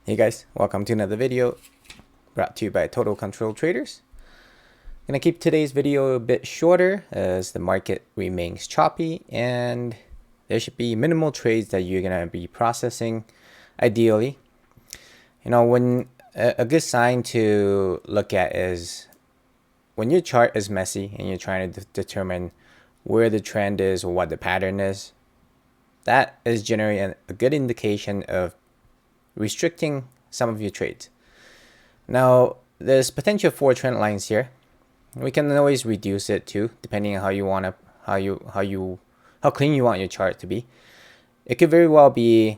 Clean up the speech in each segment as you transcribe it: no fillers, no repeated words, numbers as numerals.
Hey guys, welcome to another video brought to you by Total Control Traders. I'm gonna keep today's video a bit shorter as the market remains choppy and there should be minimal trades that you're gonna be processing ideally. You know, when a good sign to look at is when your chart is messy and you're trying to determine where the trend is or what the pattern is. That is generally a good indication of restricting some of your trades. Now, there's potential 4 trend lines here. We can always reduce it too, depending on how you want to, how clean you want your chart to be. It could very well be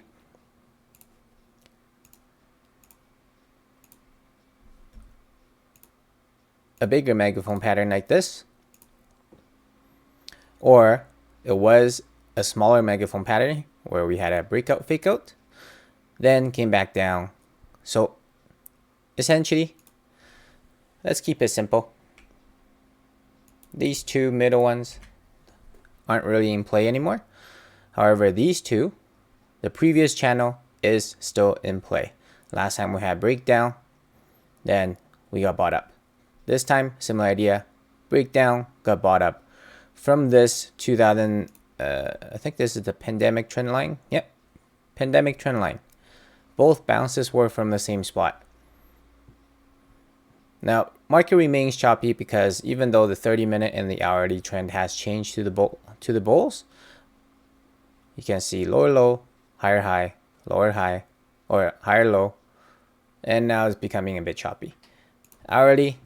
a bigger megaphone pattern like this, or it was a smaller megaphone pattern where we had a breakout fake out, then came back down. So essentially, let's keep it simple. These two middle ones aren't really in play anymore. However, these two, the previous channel is still in play. Last time we had breakdown, then we got bought up. This time, similar idea, breakdown, got bought up. From this 2000, I think this is the pandemic trend line. Yep, pandemic trend line. Both bounces were from the same spot. Now, market remains choppy because even though the 30-minute and the hourly trend has changed to the bulls, you can see lower low, higher high, lower high, or higher low, and now it's becoming a bit choppy. Hourly,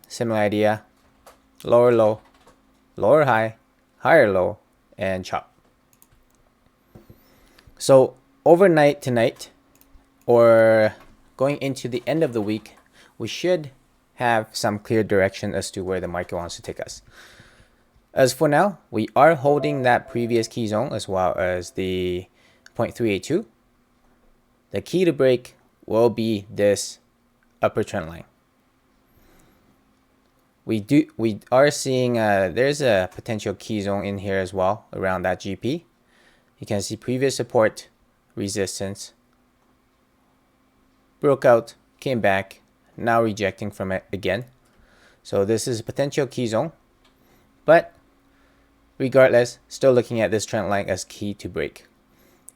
similar idea, lower low, lower high, higher low, and chop. So overnight tonight, or going into the end of the week, we should have some clear direction as to where the market wants to take us. As for now, we are holding that previous key zone as well as the 0.382. The key to break will be this upper trend line. We are seeing there's a potential key zone in here as well around that GP. You can see previous support, resistance, broke out, came back, now rejecting from it again. So this is a potential key zone, but regardless, still looking at this trend line as key to break.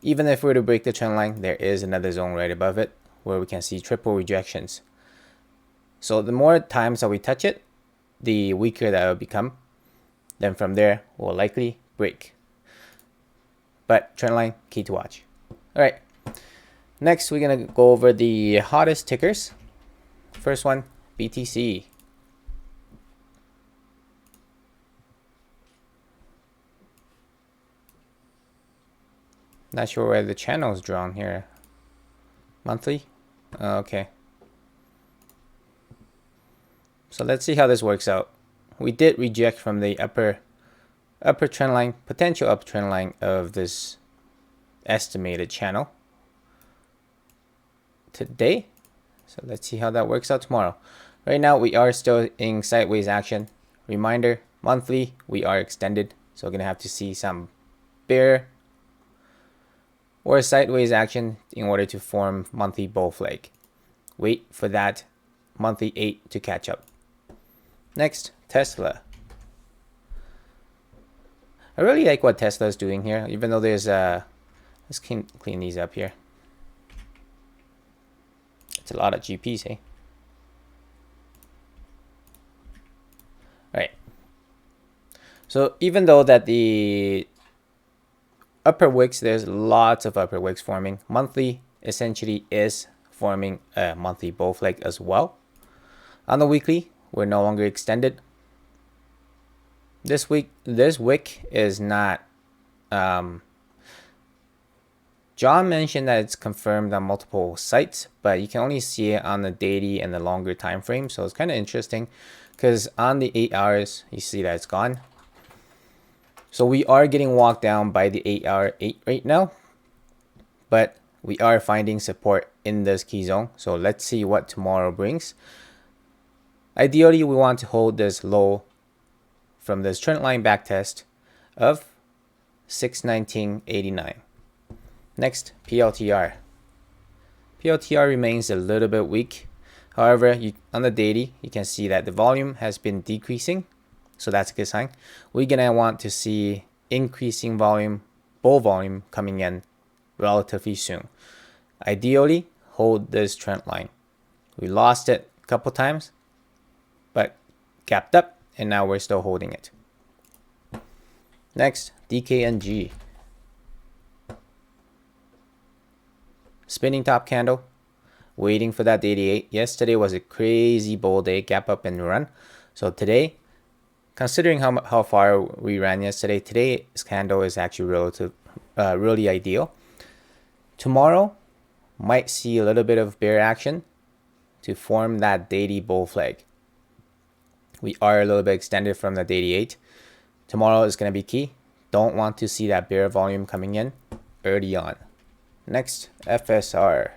Even if we were to break the trend line, there is another zone right above it where we can see triple rejections. So the more times that we touch it, the weaker that will become. Then from there, we'll likely break. But trend line, key to watch. All right. Next, we're going to go over the hottest tickers. First one, BTC. Not sure where the channel is drawn here. Monthly? Okay. So let's see how this works out. We did reject from the upper trend line, potential uptrend line of this estimated channel today. So let's see how that works out tomorrow. Right now we are still in sideways action. Reminder, monthly we are extended, so we're gonna have to see some bear or sideways action in order to form monthly bull flag. Wait for that monthly 8 to catch up. Next, Tesla. I really like what Tesla is doing here, even though there's let's clean these up here. It's a lot of GPs, hey? All right. So even though that the upper wicks, there's lots of upper wicks forming, monthly essentially is forming a monthly bull flag as well. On the weekly, we're no longer extended. This wick is not. John mentioned that it's confirmed on multiple sites, but you can only see it on the daily and the longer time frame. So it's kind of interesting because on the 8 hours, you see that it's gone. So we are getting walked down by the 8-hour 8 right now, but we are finding support in this key zone. So let's see what tomorrow brings. Ideally, we want to hold this low from this trend line back test of 619.89. Next, PLTR. PLTR remains a little bit weak. However, on the daily, you can see that the volume has been decreasing. So that's a good sign. We're going to want to see increasing volume, bull volume coming in relatively soon. Ideally, hold this trend line. We lost it a couple times, but gapped up, and now we're still holding it. Next, DKNG. Spinning top candle, waiting for that 88. Yesterday was a crazy bull day, gap up and run. So today, considering how far we ran yesterday, today's candle is actually really ideal. Tomorrow might see a little bit of bear action to form that daily bull flag. We are a little bit extended from the 88. Tomorrow is going to be key. Don't want to see that bear volume coming in early on. Next, FSR.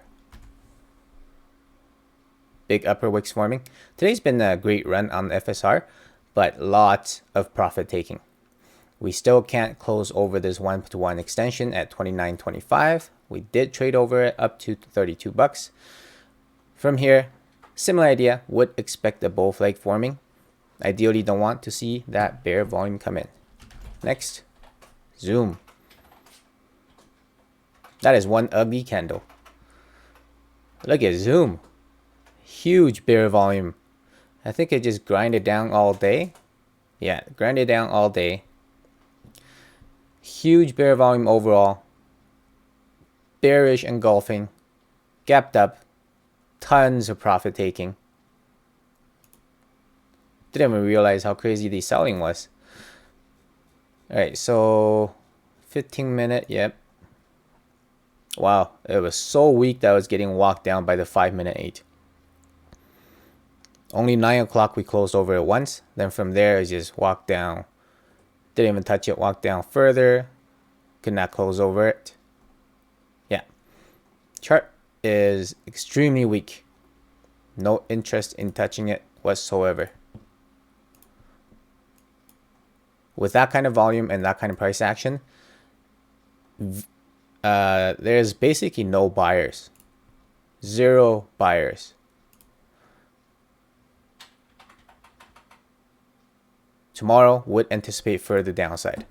Big upper wicks forming. Today's been a great run on FSR, but lots of profit taking. We still can't close over this 1-to-1 extension at 29.25. We did trade over it up to 32 bucks. From here, similar idea, would expect a bull flag forming. Ideally don't want to see that bear volume come in. Next, Zoom. That is one ugly candle. Look at Zoom. Huge bear volume. I think it just grinded down all day. Yeah, grinded down all day. Huge bear volume overall. Bearish engulfing. Gapped up. Tons of profit taking. Didn't even realize how crazy the selling was. Alright, so 15-minute, yep. Wow, it was so weak that I was getting walked down by the 5-minute 8. Only 9 o'clock we closed over it once. Then from there, it just walked down. Didn't even touch it, walked down further. Could not close over it. Yeah. Chart is extremely weak. No interest in touching it whatsoever. With that kind of volume and that kind of price action, there's basically no buyers. Zero buyers. Tomorrow would anticipate further downside.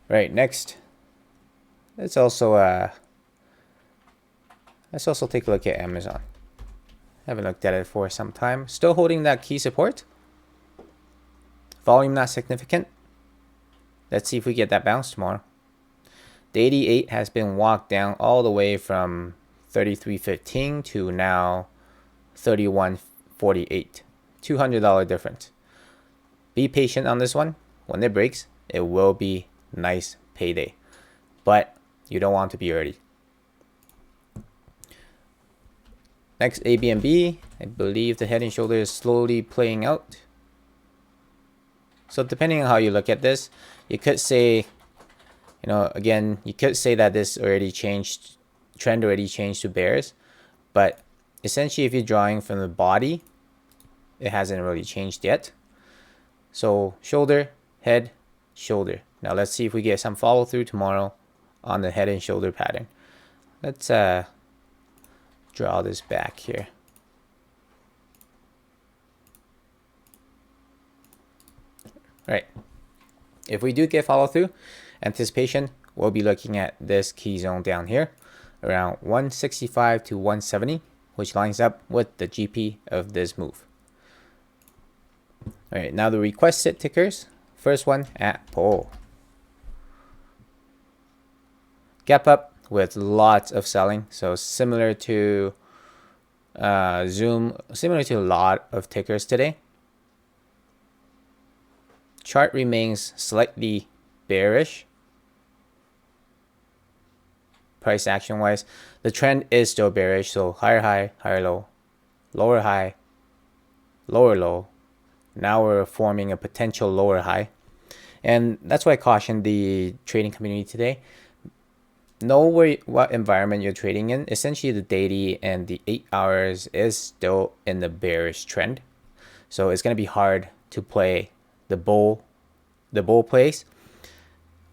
Right, next. Let's also take a look at Amazon. Haven't looked at it for some time. Still holding that key support. Volume not significant. Let's see if we get that bounce tomorrow. The 88 has been walked down all the way from 33.15 to now 31.48. $200 difference. Be patient on this one. When it breaks, it will be nice payday. But you don't want to be early. Next, ABNB. I believe the head and shoulder is slowly playing out. So depending on how you look at this, you could say, again, you could say that this already changed, trend already changed to bears. But essentially, if you're drawing from the body, it hasn't really changed yet. So shoulder, head, shoulder. Now let's see if we get some follow through tomorrow on the head and shoulder pattern. Let's draw this back here. All right. If we do get follow through, anticipation, we'll be looking at this key zone down here around 165 to 170, which lines up with the GP of this move. All right, now the request sit tickers. First one at pull. Gap up with lots of selling. So similar to Zoom, similar to a lot of tickers today. Chart remains slightly bearish. Price action wise, the trend is still bearish. So higher high, higher low, lower high, lower low. Now we're forming a potential lower high. And that's why I cautioned the trading community today. Know what environment you're trading in. Essentially, the daily and the 8 hours is still in the bearish trend. So it's going to be hard to play the bull plays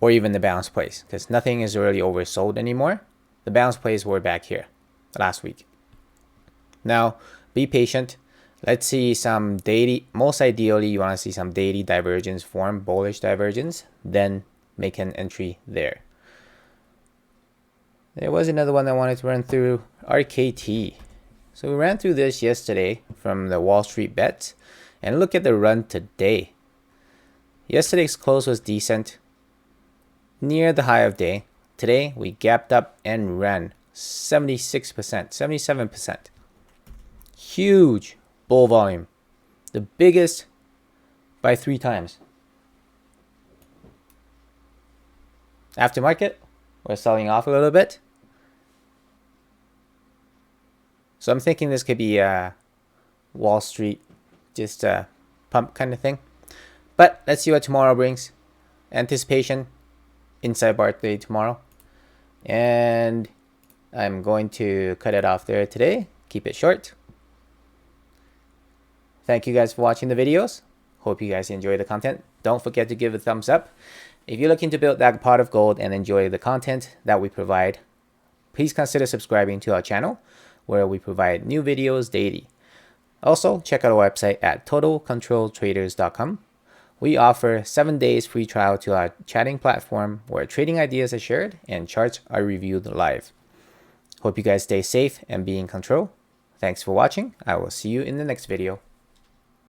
or even the bounce plays because nothing is really oversold anymore. The bounce plays were back here last week. Now, be patient. Let's see some daily, most ideally you want to see some daily divergence form, bullish divergence, then make an entry there. There was another one I wanted to run through, RKT. So we ran through this yesterday from the Wall Street bets, and look at the run today. Yesterday's close was decent, near the high of day. Today we gapped up and ran 76%, 77%. Huge bull volume, the biggest by 3 times. Aftermarket, we're selling off a little bit. So I'm thinking this could be a Wall Street, just a pump kind of thing. But let's see what tomorrow brings. Anticipation, inside bar day tomorrow. And I'm going to cut it off there today. Keep it short. Thank you guys for watching the videos. Hope you guys enjoy the content. Don't forget to give a thumbs up. If you're looking to build that pot of gold and enjoy the content that we provide, please consider subscribing to our channel, where we provide new videos daily. Also, check out our website at totalcontroltraders.com. We offer 7 days free trial to our chatting platform where trading ideas are shared and charts are reviewed live. Hope you guys stay safe and be in control. Thanks for watching. I will see you in the next video.